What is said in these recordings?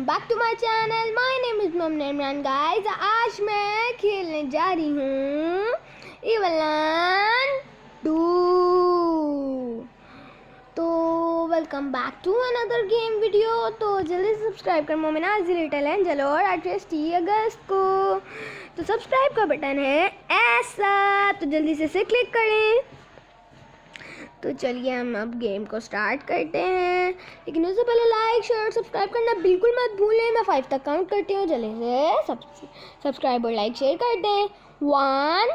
Back to my channel. My name is Mohammed Imran guys. आज मैं खेलने जा रही हूँ इवलन 2। तो welcome back to another game video. तो जल्दी से सब्सक्राइब कर मोमिना लिटिल एंजल और एड्रेस 30 अगस्त को। तो सब्सक्राइब का बटन है ऐसा, तो जल्दी से इसे क्लिक करें। तो चलिए हम अब गेम को स्टार्ट करते हैं, लेकिन उससे पहले लाइक शेयर सब्सक्राइब करना बिल्कुल मत भूलें। मैं 5 तक काउंट करती हूँ, जल्दी से सब्सक्राइब और लाइक शेयर कर दें। 1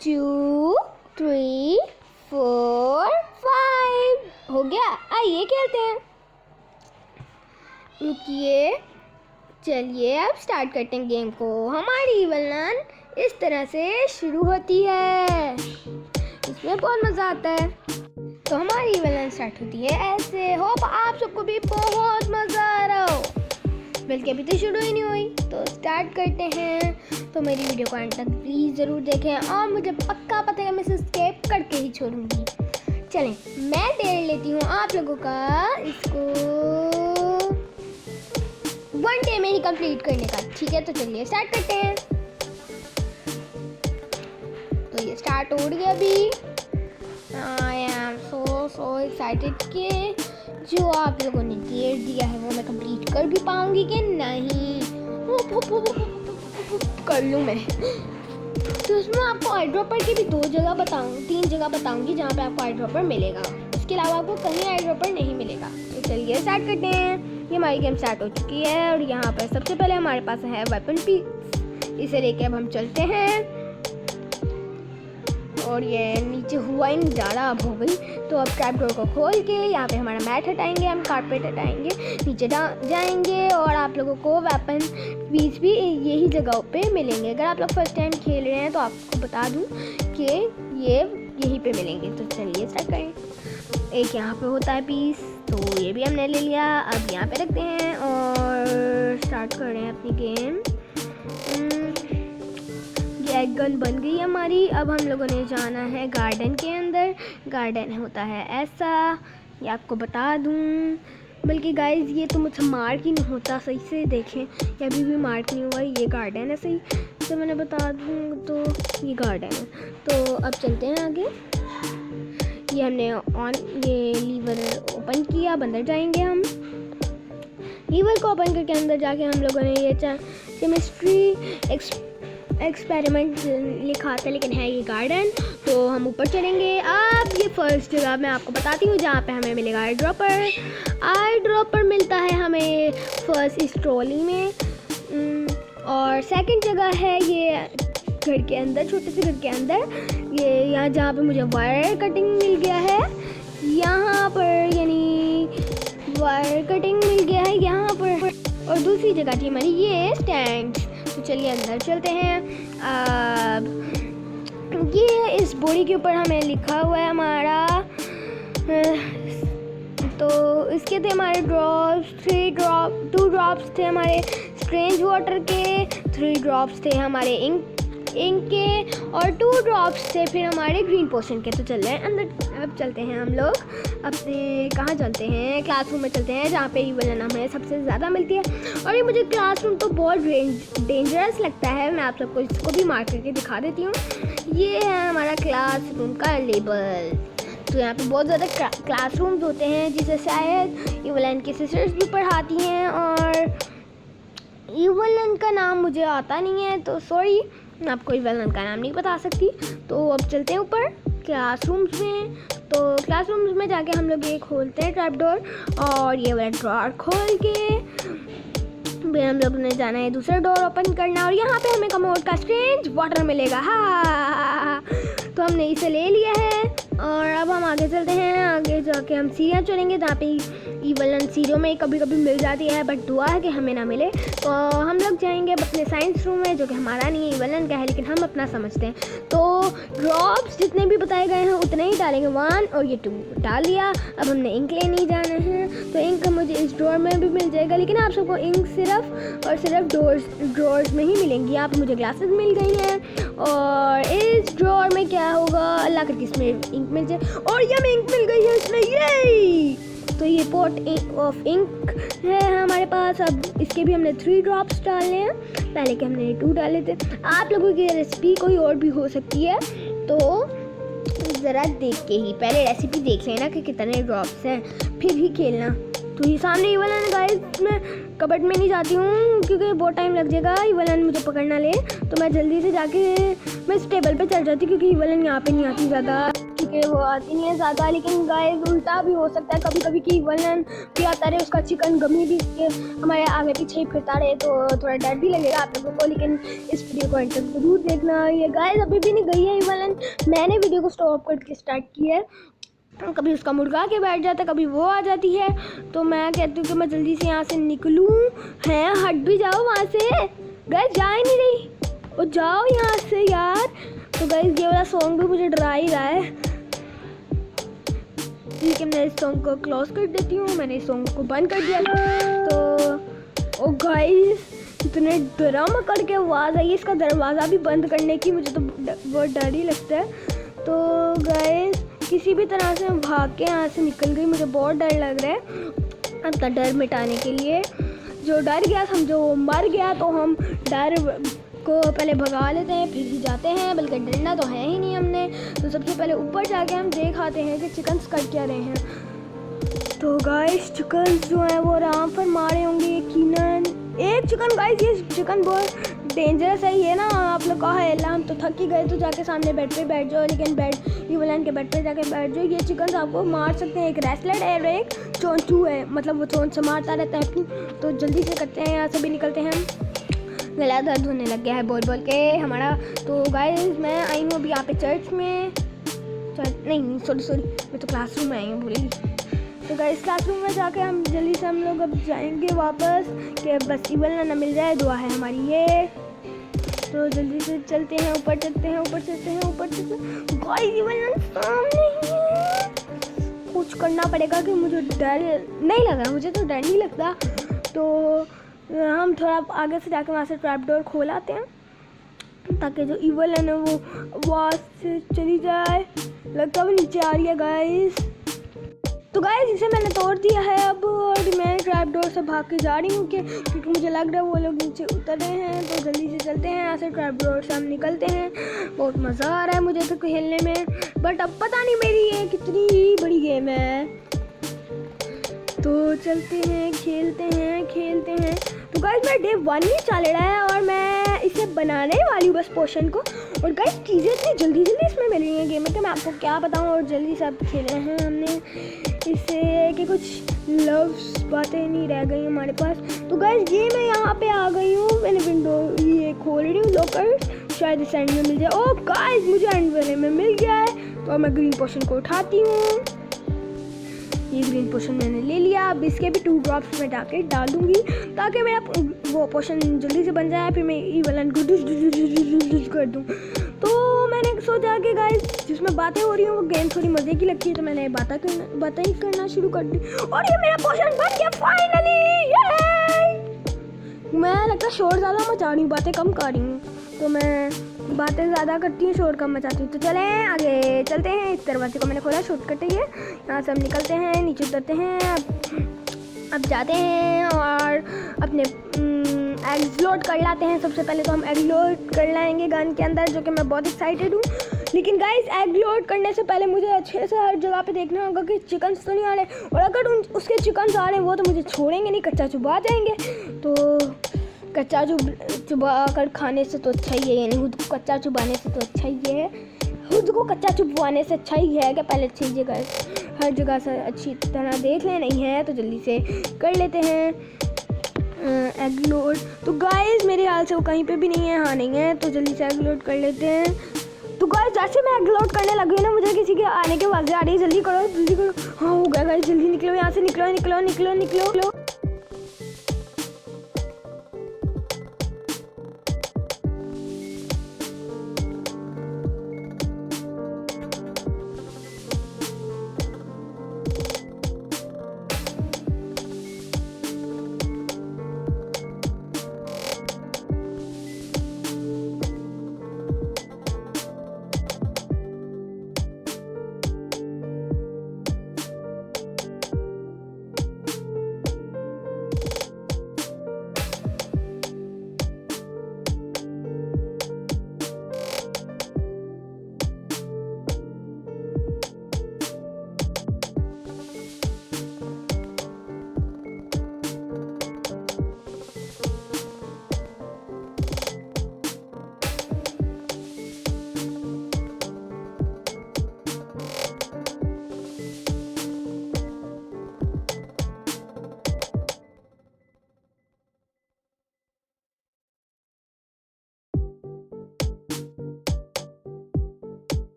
2 3 4 5 हो गया। आइए खेलते हैं। रुकिए, चलिए अब स्टार्ट करते हैं गेम को। हमारी इवलन इस तरह से शुरू होती है, इसमें बहुत मज़ा आता है। तो हमारी इवलन स्टार्ट होती है ऐसे। होप आप सबको भी बहुत मज़ा आ रहा हो, बल्कि अभी तो शुरू ही नहीं हुई। तो स्टार्ट करते हैं। तो मेरी वीडियो को अंत तक प्लीज़ ज़रूर देखें, और मुझे पक्का पता है मैं इसे स्किप करके ही छोड़ूंगी। चलें, मैं डेढ़ लेती हूँ आप लोगों का इसको 1 डे में ही कंप्लीट करने का, ठीक है? तो चलिए स्टार्ट करते हैं। तो ये स्टार्ट हो रही है अभी। आई एम सो एक्साइटेड कि जो आप लोगों ने डेट दिया है वो मैं कंप्लीट कर भी पाऊंगी कि नहीं। कर लूँ मैं। तो इसमें आपको आई ड्रॉपर की भी 3 जगह बताऊंगी जहाँ पे आपको आई ड्रॉपर मिलेगा। इसके अलावा आपको कहीं आई ड्रॉपर नहीं मिलेगा। तो चलिए स्टार्ट करते हैं। ये हमारी गेम स्टार्ट हो चुकी है, और यहाँ पर सबसे पहले हमारे पास है वेपन पीस। इसे लेके अब हम चलते हैं। और ये नीचे हुआ ही नहीं जा रहा, अब हो गई। तो अब ट्रैप डोर को खोल के यहाँ पे हमारा मैट हटाएंगे, हम कारपेट हटाएंगे, नीचे जाएंगे, और आप लोगों को वेपन पीस भी यही जगहों पे मिलेंगे। अगर आप लोग फर्स्ट टाइम खेल रहे हैं तो आपको बता दूँ कि ये यहीं पे मिलेंगे। तो चलिए स्टार्ट करें। एक यहाँ पे होता है पीस, तो ये भी हमने ले लिया। अब यहाँ पे रखते हैं और स्टार्ट कर रहे हैं अपनी गेम। एक गन बन गई हमारी। अब हम लोगों ने जाना है गार्डन के अंदर। गार्डन होता है ऐसा, ये आपको बता दूं। बल्कि गाइस ये तो मुझे मार्क ही नहीं होता, सही से देखें, ये अभी भी मार्क नहीं हुआ। ये गार्डन है, सही से मैंने बता दूं तो ये गार्डन है। तो अब चलते हैं आगे। ये हमने ये लीवर ओपन किया, अब अंदर जाएंगे हम। लीवर को ओपन करके अंदर जाके हम लोगों ने ये केमिस्ट्री एक्सपेरिमेंट लिखा था, लेकिन है ये गार्डन। तो हम ऊपर चलेंगे। अब ये फर्स्ट जगह मैं आपको बताती हूँ जहाँ पे हमें मिलेगा आई ड्रॉपर। आई ड्रॉपर मिलता है हमें फर्स्ट इस ट्रॉली में। और सेकंड जगह है ये घर के अंदर, छोटे से घर के अंदर। ये यहाँ जहाँ पे मुझे वायर कटिंग मिल गया है, यहाँ पर, यानी वायर कटिंग मिल गया है यहाँ पर। और दूसरी जगह थी हमारी ये स्टैंड। तो चलिए अंदर चलते हैं। अब ये इस बोरी के ऊपर हमें लिखा हुआ है हमारा। तो इसके थे हमारे ड्रॉप्स, 2 ड्रॉप्स थे हमारे स्ट्रेंज वाटर के, 3 ड्रॉप्स थे हमारे इंक के, और 2 ड्रॉप्स थे फिर हमारे ग्रीन पोशन के। तो चल रहे हैं अंदर। अब चलते हैं हम लोग अपने, कहाँ चलते हैं, क्लासरूम में चलते हैं, जहाँ पे इवलन हमें सबसे ज़्यादा मिलती है। और ये मुझे क्लासरूम तो बहुत डेंजरस लगता है। मैं आप सबको इसको भी मार्क करके दिखा देती हूँ। ये है हमारा क्लासरूम का लेबल। तो यहाँ पे बहुत ज़्यादा क्लासरूम्स होते हैं, जिसे शायद इवलन की सिस्टर्स भी पढ़ाती हैं, और इवलन का नाम मुझे आता नहीं है, तो सॉरी, मैं आपको इवलन का नाम नहीं बता सकती। तो अब चलते हैं ऊपर क्लासरूम्स में। तो क्लासरूम्स में जाके हम लोग ये खोलते हैं ट्रैप डोर, और ये वाला ड्रॉर खोल के फिर हम लोग ने जाना है दूसरा डोर ओपन करना, और यहाँ पे हमें कमोड का स्ट्रेंज वाटर मिलेगा। हाँ, तो हमने इसे ले लिया है। और अब हम आगे चलते हैं। आगे जाके हम सीढ़ियाँ चढ़ेंगे, जहाँ पे इवलन सीढ़ियों में कभी कभी मिल जाती है, बट दुआ है कि हमें ना मिले। तो हम लोग जाएंगे अपने साइंस रूम में, जो कि हमारा नहीं है, इवलन का है, लेकिन हम अपना समझते हैं। तो ड्रॉप्स जितने भी बताए गए हैं उतने ही डालेंगे। 1 और ये 2 डाल दिया। अब हमने इंक लेने जाना है, तो इंक मुझे इस ड्रॉर में भी मिल जाएगा, लेकिन आप सबको इंक सिर्फ और सिर्फ ड्रॉर्स में ही मिलेंगी। यहाँ पे मुझे ग्लासेस मिल गई हैं, और इस ड्रॉर में क्या होगा अल्लाह करके इसमें इंक मिल जाए। और ये हमें इंक मिल गई है इसमें, ये तो ये पॉट ऑफ इंक है हमारे पास। अब इसके भी हमने 3 ड्रॉप्स डालने हैं, पहले के हमने 2 डाले थे। आप लोगों की रेसिपी कोई और भी हो सकती है, तो ज़रा देख के ही पहले रेसिपी देख लेना कि कितने ड्रॉप्स हैं, फिर ही खेलना। तो ये सामने ये वाला गाइस, मैं कबर्ड में नहीं जाती हूँ क्योंकि बहुत टाइम लग जाएगा इवलन मुझे पकड़ना ले, तो मैं जल्दी से जाके मैं इस टेबल पे चल जाती हूँ क्योंकि इवलन यहाँ पे नहीं आती ज़्यादा, क्योंकि वो आती नहीं है ज़्यादा। लेकिन गाइस उल्टा भी हो सकता है कभी कभी कि इवलन भी आता रहे, उसका चिकन गमी भी हमारे आगे पीछे ही फिरता रहे, तो थोड़ा डर भी लगेगा आप लोगों को। लेकिन इस वीडियो को अंत तक जरूर देखना। ये गाइस अभी भी नहीं गई है इवलन, मैंने वीडियो को स्टॉप करके स्टार्ट की है। कभी उसका मुर्गा के बैठ जाता है, कभी वो आ जाती है, तो मैं कहती हूँ कि मैं जल्दी से यहाँ से निकलूँ। हैं हट भी जाओ वहाँ से, गाइस जा ही नहीं रही, और जाओ यहाँ से यार। तो गाइस ये वाला सॉन्ग भी मुझे डरा ही रहा है, लेकिन मैं इस सॉन्ग को क्लोज कर देती हूँ। मैंने इस सॉन्ग को बंद कर दिया तो ओ गाइस इतने ड्रम करके आवाज़ आई, इसका दरवाज़ा भी बंद करने की मुझे तो बहुत डर ही लगता है। तो गाइस किसी भी तरह से मैं भाग के यहाँ से निकल गई, मुझे बहुत डर लग रहा है। अपना डर मिटाने के लिए, जो डर गया समझो वो मर गया, तो हम डर को पहले भगा लेते हैं फिर ही जाते हैं, बल्कि डरना तो है ही नहीं हमने। तो सबसे पहले ऊपर जाके हम देख आते हैं कि चिकन्स कर क्या रहे हैं। तो गाइस चिकन्स जो है वो आराम पर मारे होंगे यकीनन। एक चिकन गाइस, ये चिकन बहुत डेंजरस है ये ना, आप लोग कहा है हम तो थक ही गए, तो जाके सामने बेड पे बैठ जाओ, लेकिन बेड इवलन के बेड पे जाके बैठ जाओ। ये चिकन आपको मार सकते हैं, एक रेसलेट है और एक चोंचू है, मतलब वो चोंच से मारता रहता है। तो जल्दी से करते हैं, यहाँ से भी निकलते हैं। गला दर्द होने लग गया है बोल बोल के हमारा। तो गाइस मैं आई हूँ अभी यहाँ पे चर्च में, नहीं सॉरी मैं तो क्लासरूम में आई हूँ, भूल गई। तो गाइस क्लासरूम में जाके हम जल्दी से हम लोग अब जाएंगे वापस, कि बस इवलन ना मिल जाए, दुआ है हमारी ये। तो जल्दी से चलते हैं, ऊपर चलते हैं, ऊपर चलते हैं, ऊपर चलते हैं। गाइस इवलन सामने ही है, कुछ करना पड़ेगा कि मुझे डर नहीं लग रहा, मुझे तो डर नहीं लगता। तो हम थोड़ा आगे से जाके वहाँ से ट्रैप डोर खोल आते हैं, ताकि जो इवलन है वो आवाज़ से चली जाए। लगता है वो नीचे आ रही है गाइस। तो गाइस इसे मैंने तोड़ दिया है अब, और मैं ट्रैप डोर से भाग के जा रही हूँ क्योंकि मुझे लग रहा है वो लोग नीचे उतर रहे हैं। तो जल्दी से चलते हैं यहाँ से, ट्रैप डोर से हम निकलते हैं। बहुत मज़ा आ रहा है मुझे तो खेलने में, बट अब पता नहीं मेरी ये कितनी बड़ी गेम है। तो चलते हैं, खेलते हैं। तो गाइस मेरा डे 1 ही चल रहा है और मैं इसे बनाने वाली हूँ बस पोशन को। और गाइस चीज़ें इतनी जल्दी इसमें मिल रही हैं गेम में कि मैं आपको क्या बताऊँ। और जल्दी से अब खेले हैं हमने इससे कि कुछ लव्स बातें नहीं रह गई हमारे पास। तो गाइस ये मैं यहाँ पे आ गई हूँ, मैंने विंडो ये खोल रही हूँ लॉकर, शायद इस एंड में मिल जाए। ओह गाइस मुझे एंड वाले में मिल गया है, तो मैं ग्रीन पोशन को उठाती हूँ। ये ग्रीन पोशन मैंने ले लिया। अब इसके भी 2 ड्रॉप्स में जाके डाल दूँगी ताकि मेरा वो पोशन जल्दी से बन जाए, फिर मैं इवलन को कर दूँ। तो मैंने सोचा कि गाइस जिसमें बातें हो रही हैं वो गेम थोड़ी मज़े की लगती है, तो मैंने बातें ही करना शुरू कर दी। और ये मेरा पोशन बन गया फाइनली। मैं लगता है शोर ज़्यादा मचा रही हूँ, बातें कम कर रही हूँ, तो मैं बातें ज़्यादा करती हूँ, शोर कम मचाती हूँ। तो चलें आगे चलते हैं। इस दरवाजे को मैंने खोला, शॉर्टकट है ये, यहाँ से हम निकलते हैं, नीचे उतरते हैं। अब जाते हैं और अपने एग्स लोड कर लाते हैं। सबसे पहले तो हम एग लोड कर लाएंगे गन के अंदर, जो कि मैं बहुत एक्साइटेड हूँ। लेकिन गाइस एग लोड करने से पहले मुझे अच्छे से हर जगह पे देखना होगा कि चिकन्स तो नहीं आ रहे, और अगर उसके चिकन्स आ रहे हैं वो तो मुझे छोड़ेंगे नहीं, कच्चा चुबा जाएंगे। तो कच्चा चुबा कर खाने से तो अच्छा ही है, यानी खुद को कच्चा चुबाने से तो अच्छा ही है, खुद को कच्चा चुबवाने से अच्छा ही है कि पहले अच्छी जगह हर जगह से अच्छी तरह देख ले। नहीं है तो जल्दी से कर लेते हैं एग लोड। तो गाइस मेरे हाल से वो कहीं पे भी नहीं है, हाँ नहीं है, तो जल्दी से एग लोड कर लेते हैं। तो गाइस जैसे मैं एग लोड करने लगी ना, मुझे किसी के आने के आवाज़ें आ रही है, जल्दी करो। हाँ हो गया गाइस, जल्दी निकलो यहाँ से, निकलो।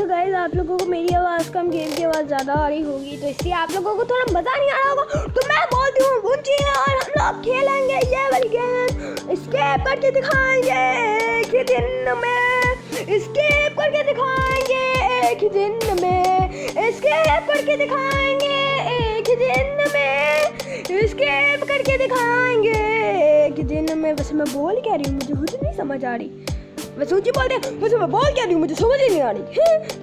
गाइस आप लोगों को मेरी आवाज़ कम, गेम की आवाज़ ज़्यादा आ रही होगी, तो इसलिए आप लोगों को थोड़ा मज़ा नहीं आ रहा होगा। तो मैं बोलती हूँ बुंची और हम लोग खेलेंगे ये वाली गेम, स्केप करके दिखाएंगे एक ही दिन में, स्केप करके दिखाएंगे एक ही दिन में, स्केप करके दिखाएंगे एक ही दिन में, स्केप करके दिखाएंगे एक ही दिन में। वैसे मैं बोल क्या रही हूँ मुझे खुद नहीं समझ आ रही, वैसे ऊँची बोलते हैं, वैसे मैं बोल क्या रही हूँ मुझे समझ ही नहीं आ रही।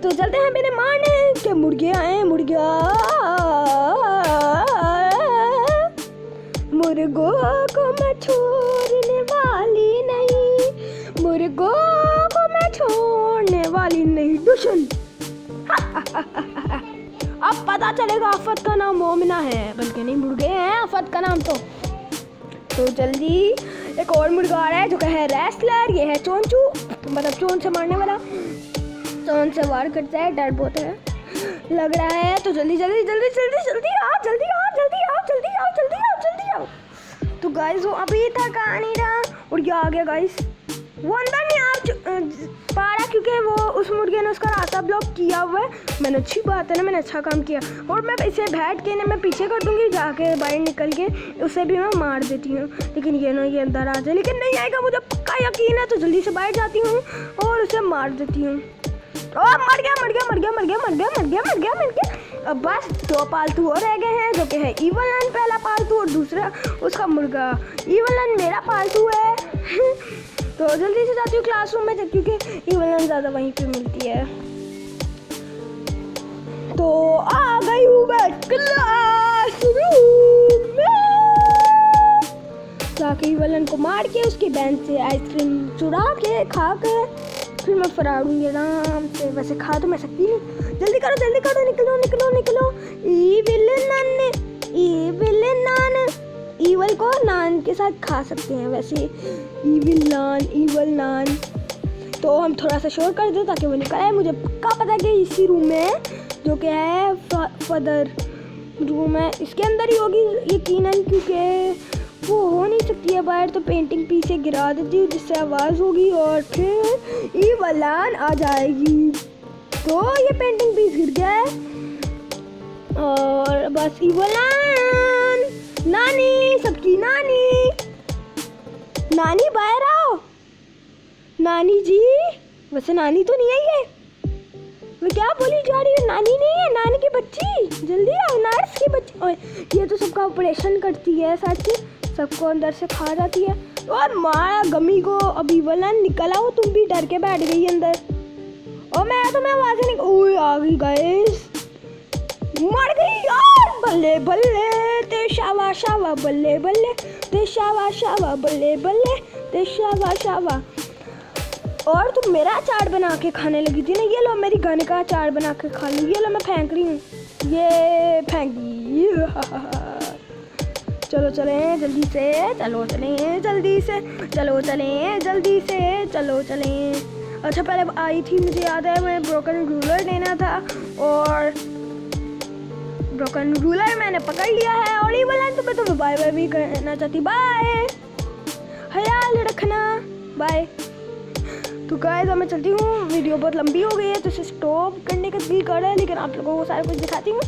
तो चलते हैं मेरे मारने के मुर्गे आए, मुर्गा मुर्गों को मैं छोड़ने वाली नहीं, मुर्गों को मैं छोड़ने वाली नहीं। दुश्मन अब पता चलेगा आफत का नाम मोमिना है, बल्कि नहीं मुर्गे हैं आफत का नाम। तो जल्दी एक और मुर्गा आ रहा है जो कि है रेसलर, ये है चोंचू, मतलब चोंच से मारने वाला, चोंच से वार करता है, डर बहुत है लग रहा है। तो जल्दी जल्दी जल्दी जल्दी जल्दी आओ, जल्दी आओ, जल्दी आओ, जल्दी आओ, जल्दी आओ, जल्दी आओ। तो गाइस वो अभी तक आ नहीं रहा और ये आ गया गाइस, वो अंदर नहीं आ पा रहा क्योंकि वो उस मुर्गे ने उसका रास्ता ब्लॉक किया हुआ है। मैंने अच्छी बात है ना, मैंने अच्छा काम किया, और मैं इसे बैठ के ना मैं पीछे कर दूंगी, जाके बाहर निकल के उसे भी मैं मार देती हूँ। लेकिन ये ना ये अंदर आ जाए, लेकिन नहीं आएगा मुझे पक्का यकीन है। तो जल्दी से बाहर जाती हूँ और उसे मार देती हूँ। और मर गया मर गया मर गया मर गया मर गया मर गया मर गया मर गया। अब बस 2 पालतू और रह गए हैं जो कि है ईवलन पहला पालतू और दूसरा उसका मुर्गा। ईवलन मेरा पालतू है। तो जल्दी से जाती हूँ क्लासरूम में क्योंकि ईवलन ज़्यादा वहीं पे मिलती है। तो आ गई हूँ मैं क्लासरूम में, जाके ईवलन को मार के उसकी बेंच से आइसक्रीम चुरा के खा के फिर मैं फरारूंगी आराम से। वैसे खा तो मैं सकती नहीं। जल्दी करो निकलो निकलो निकलो। ईविल ईवल को नान के साथ खा सकते हैं वैसे, ईवल नान। तो हम थोड़ा सा शोर कर दें ताकि वो निकल आए। मुझे पक्का पता है कि इसी रूम में जो कि है फदर रूम है, इसके अंदर ही होगी यकीनन, क्योंकि वो हो नहीं सकती है बाहर। तो पेंटिंग पीछे गिरा देती हूँ जिससे आवाज़ होगी और फिर ईवलान आ जाएगी। तो ये पेंटिंग पीस गिर गया है और बस ईवलान नानी, सबकी नानी, नानी बाहर आओ। नानी जी, वैसे नानी तो नहीं आई है, मैं क्या बोली जा रही हूँ, नानी नहीं है, नानी की बच्ची। जल्दी आओ, नर्स की बच्ची। और ये तो सबका ऑपरेशन करती है, सच सबको अंदर से खा जाती है। और मारा गमी को। अभी वलन निकल आओ, तुम भी डर के बैठ गई अंदर। और मैं आवाज़ नहीं, ओए आ गई गाइस, मर गई यार। बल्ले बल्ले ते शावा शावा, बल्ले बल्ले ते शावा शावा, बल्ले बल्ले ते शावा शावा। और तुम मेरा अचार बना के खाने लगी थी ना, ये लो मेरी गन का अचार बना के खा लो, ये लो मैं फेंक रही हूँ, ये फेंक दी। चलो चलें जल्दी से, चलो चलें जल्दी से, चलो चलें जल्दी से, चलो चलें। अच्छा पहले आई थी, मुझे याद है, मैं ब्रोकन रूलर लेना था और ब्रोकन रूलर मैंने पकड़ लिया है। और ये वाला तो मैं तुम्हें बाय बाय भी करना चाहती, बाय, ख्याल रखना, बाय। तो गाइस अब मैं चलती हूँ, वीडियो बहुत लंबी हो गई है तो इसे स्टॉप करने का दिल कर रहा है, लेकिन आप लोगों को सारा कुछ दिखाती हूँ।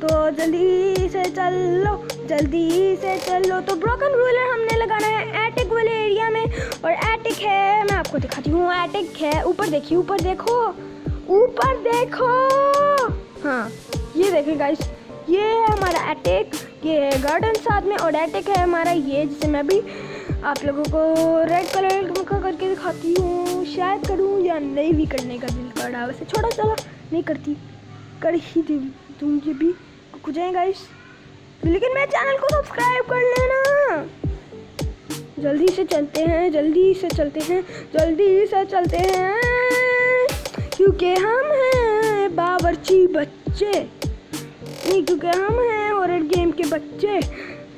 तो जल्दी से चलो, जल्दी से चलो। तो ब्रोकन रूलर हमने लगाना है एटिक वाले एरिया में, और एटिक है, मैं आपको दिखाती हूँ, एटिक है, ऊपर देखिए, ऊपर देखो, ऊपर देखो, हाँ ये देखिए गाइस, ये है हमारा एटिक, ये है गार्डन साथ में, और एटिक है हमारा ये, जिसे मैं भी आप लोगों को रेड कलर का करके दिखाती हूँ, शायद करूँ या नहीं भी करने का दिल कर रहा, वैसे छोड़ा चलो नहीं करती, कर ही दूँगी भी कुछ है गाइस, लेकिन मेरे चैनल को सब्सक्राइब कर लेना। जल्दी से चलते हैं, जल्दी से चलते हैं, जल्दी से चलते हैं, क्योंकि हम हैं बावर्ची बच्चे, नहीं क्योंकि हम हैं हॉरर गेम के बच्चे।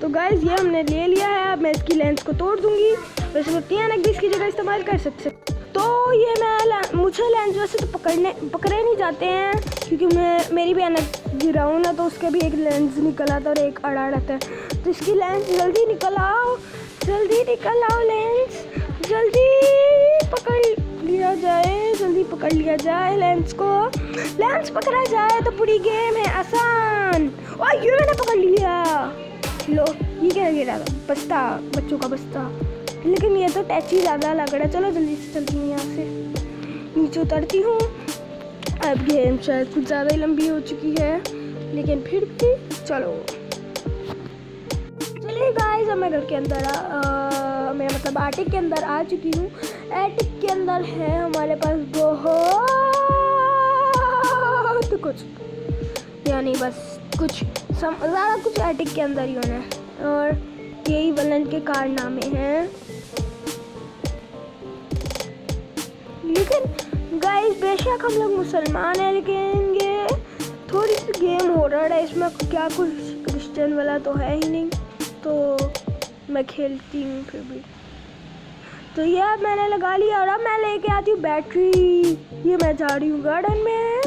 तो गाइस ये हमने ले लिया है, अब मैं इसकी लेंस को तोड़ दूंगी, वैसे तो 3 NX की जगह इस्तेमाल कर सकते। तो ये मुझे लेंस वैसे तो पकड़े नहीं जाते हैं, क्योंकि मेरी भी NX गिराऊँ ना तो उसके भी एक लेंस निकल आता और एक अड़ा रहता है। तो इसकी लेंस जल्दी निकल आओ, जल्दी निकल आओ लेंस, जल्दी पकड़ लिया लिया जाए, जल्दी पकड़ लिया जाए लेंस को। लेंस पकड़ा जाए तो पूरी गेम है आसान। और ये मैंने पकड़ लिया। लो ये क्या गिरा था? बस्ता, बच्चों का बस्ता। लेकिन ये तो टैची ज़्यादा लग रहा है। चलो जल्दी से चलती हूँ, यहाँ से नीचे उतरती हूँ। अब गेम शायद कुछ ज़्यादा ही लंबी हो चुकी है, लेकिन फिर भी चलो। चलिए गाइस, अब मैं घर के अंदर मैं मतलब एटिक के अंदर आ चुकी हूँ। एटिक के अंदर है हमारे पास बहुत कुछ, यानी बस कुछ ज़्यादा कुछ एटिक के अंदर ही होना है, और यही विलन के कारनामे हैं। लेकिन गाइस बेशक हम लोग मुसलमान हैं, लेकिन ये थोड़ी सी गेम हॉरर है, इसमें क्या कुछ क्रिश्चियन वाला तो है ही नहीं, तो मैं खेलती हूँ फिर भी। तो ये अब मैंने लगा लिया, और अब मैं लेके आती हूँ बैटरी। ये मैं जा रही हूँ गार्डन में।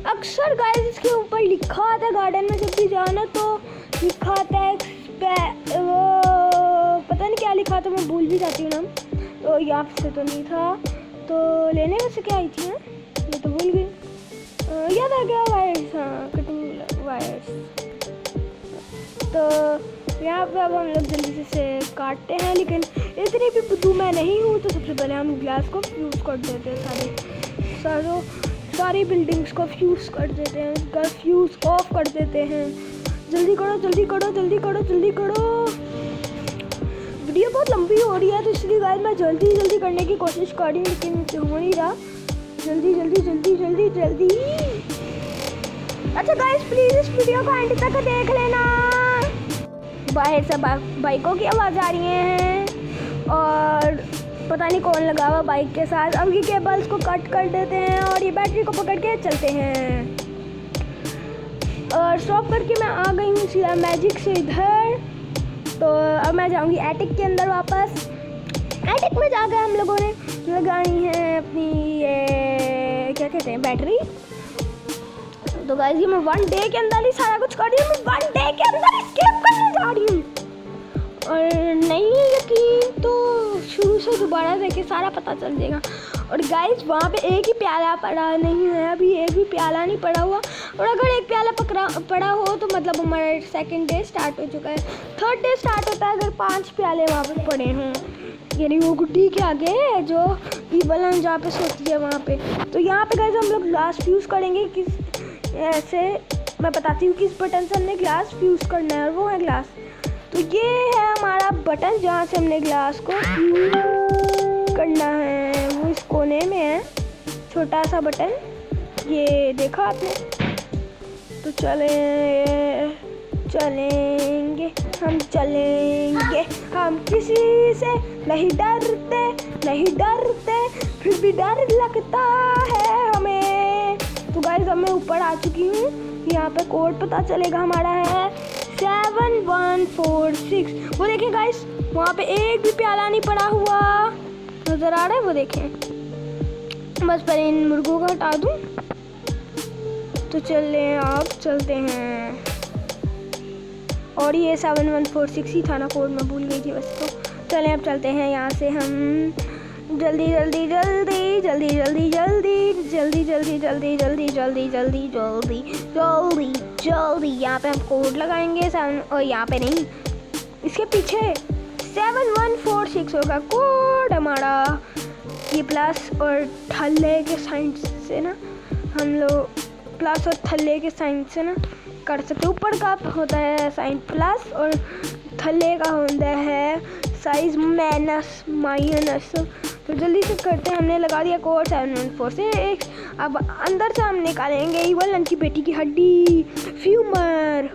अक्सर गाइस इसके ऊपर लिखा आता है, गार्डन में जब भी जाना तो लिखा आता है वो पता नहीं क्या लिखा था, मैं भूल भी जाती हूँ नाम। तो यहाँ से तो नहीं था, तो लेने में से क्या आई थी, ये तो भूल गई। याद आ गया, वायर्स, हाँ कटिंग वायर्स। तो यहाँ पे अब हम लोग जल्दी से काटते हैं, लेकिन इतनी भी बुद्धू मैं नहीं हूँ। तो सबसे पहले हम ग्लास को फ्यूज़ कर देते हैं, सारी बिल्डिंग्स को फ्यूज़ कर देते हैं, उसका फ्यूज़ ऑफ कर देते हैं। जल्दी करो जल्दी करो जल्दी करो जल्दी करो। वीडियो बहुत लंबी हो रही है, तो इसलिए गाइस मैं जल्दी करने की कोशिश कर रही हूँ, लेकिन मुझसे हो नहीं रहा। जल्दी जल्दी जल्दी जल्दी जल्दी। अच्छा गाइस, प्लीज़ इस वीडियो को एंड तक देख लेना। बाहर से बाइकों की आवाज़ आ रही है, और पता नहीं कौन लगा हुआ बाइक के साथ। अब ये केबल्स को कट कर देते हैं, और ये बैटरी को पकड़ के चलते हैं। और स्टॉप करके मैं आ गई हूँ सीधा मैजिक से इधर। तो अब मैं जाऊँगी एटिक के अंदर वापस। एटिक में जाकर हम लोगों ने लगानी है अपनी ये क्या कहते हैं, बैटरी। तो गाइस ये मैं 1 डे के अंदर ही सारा कुछ कर रही हूँ। मैं 1 डे के अंदर एस्केप करने जा रही हूँ, और नहीं यकीन तो शुरू से दोबारा देखे सारा पता चल जाएगा। और गाइस वहाँ पे एक ही प्याला पड़ा नहीं है, अभी एक भी प्याला नहीं पड़ा हुआ। और अगर एक प्याला पड़ा हो तो मतलब हमारा 2nd डे स्टार्ट हो चुका है। 3rd डे स्टार्ट होता है अगर 5 प्याले वहाँ पे पड़े हों, यानी वो गुड्डी के आगे जो विलन जहाँ पे सोती है वहाँ पे। तो यहाँ पे गाइस हम लोग ग्लास फ्यूज़ करेंगे। किस ऐसे मैं बताती हूँ किस बटन से हमने ग्लास फ्यूज़ करना है, और वो है ग्लास। तो ये है हमारा बटन जहाँ से हमने ग्लास को फ्यूज़ करना है, वो इस कोने में है, छोटा सा बटन, ये देखा आपने। तो चलेंगे हम किसी से नहीं डरते फिर भी डर लगता है हमें। तो गाइस अब मैं ऊपर आ चुकी हूँ। यहाँ पे कोड पता चलेगा हमारा है 7146। वो देखें गाइस, वहाँ पे एक भी प्याला नहीं पड़ा हुआ नजर आ रहा है, वो देखें। बस पहले इन मुर्गों को हटा दूँ। तो चलते हैं। और ये 7146 ही था ना कोड, मैं भूल गई थी बस। तो चलें अब चलते हैं यहाँ से हम जल्दी। यहाँ पे हम कोड लगाएंगे 7, और यहाँ पे नहीं, इसके पीछे 7146 होगा कोड हमारा। ये प्लस और थल्ले के साइन से ना हम लोग प्लस और थल्ले के साइन से ना कर सकते। ऊपर का होता है साइन प्लस, और थल्ले का होता है साइज माइनस। तो जल्दी से करते हैं। हमने लगा दिया कोड 7146। अब अंदर से हम निकालेंगे विलन की बेटी की हड्डी, फ्यूमर।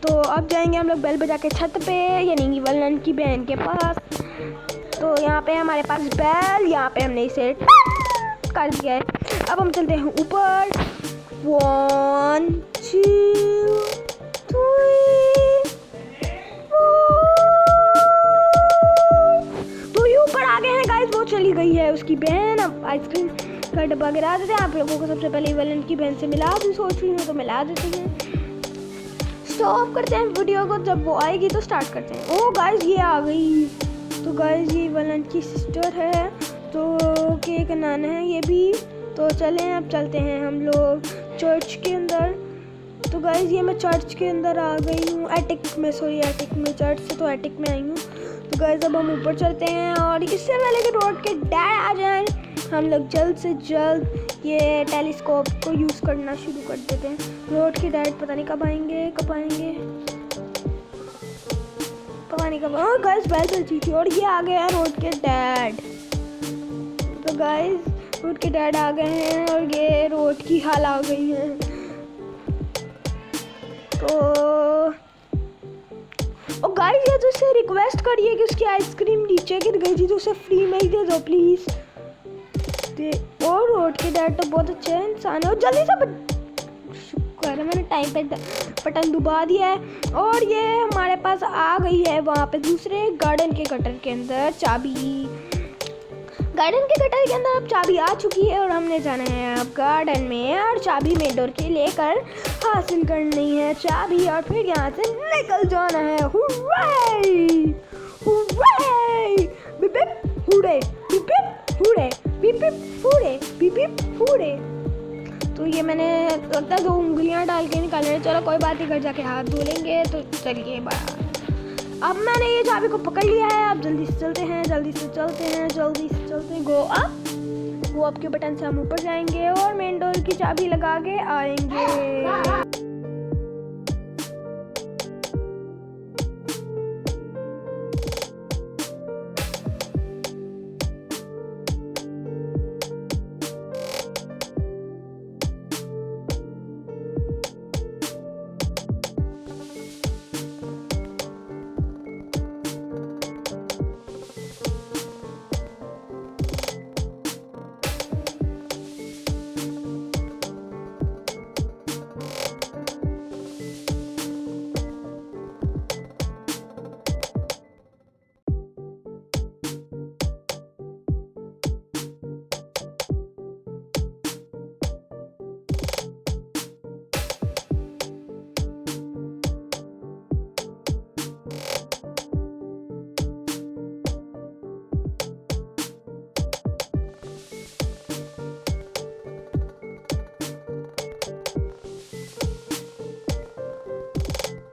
तो अब जाएंगे हम लोग बेल बजा के छत पे, यानी विलन की बहन के पास। तो यहाँ पे हमारे पास बेल, यहाँ पे हमने इसे कर दिया है। अब हम चलते हैं ऊपर। 1 2 3 तो ये ऊपर आ गए हैं गाइस। वो चली गई है उसकी बहन। अब आइसक्रीम का डब्बा गिरा देते हैं। आप लोगों को सबसे पहले विलन की बहन से मिला दूँ सोच रही हूँ, तो मिला देते हैं। स्टॉप करते हैं वीडियो को, जब वो आएगी तो स्टार्ट करते हैं। ओह गाइस ये आ गई। तो गाइस ये वलन की सिस्टर है, तो केक नाना है ये भी। तो चलें अब चलते हैं हम लोग चर्च के अंदर। तो गाइस ये मैं चर्च के अंदर आ गई हूँ, एटिक में, चर्च से तो एटिक में आई हूँ। तो गाइस अब हम ऊपर चलते हैं और इससे पहले कि रोड के डैड आ जाएं हम लोग जल्द से जल्द ये टेलीस्कोप को यूज़ करना शुरू कर देते हैं। रोड के डैड पता नहीं कब आएंगे पता नहीं कब। और गाइस बेल चलती थी और ये आ गए हैं रोड के डैड। तो गाइस रोड के डैड आ गए हैं और ये रोड की हाल आ गई है। तो और गाइस ये तो उससे रिक्वेस्ट करिए कि उसकी आइसक्रीम नीचे गिर गई थी तो उसे फ्री में ही दे दो प्लीज। और रोड के डैड तो बहुत अच्छे इंसान है और जल्दी से शुक्र है मैंने टाइम पे बटन दबा दिया है। और ये हमारे पास आ गई है वहाँ पे दूसरे गार्डन के गटर के अंदर चाबी। गार्डन के गटर के अंदर अब चाबी आ चुकी है और हमने जाना है अब गार्डन में और चाबी मेन डोर के लेकर हासिल करनी है चाबी और फिर यहाँ से निकल जाना है। Hurray! Hurray! Beep beep hurray! Beep beep hurray! Beep beep hurray! Beep beep hurray! तो ये मैंने लगता है 2 उंगलियां डाल के निकाल रहे। चलो कोई बात नहीं, घर जाके हाथ धो लेंगे। तो चलिए अब मैंने ये चाबी को पकड़ लिया है। अब जल्दी से चलते हैं गो अप के बटन से हम ऊपर जाएंगे और मेन डोर की चाबी लगा के आएंगे।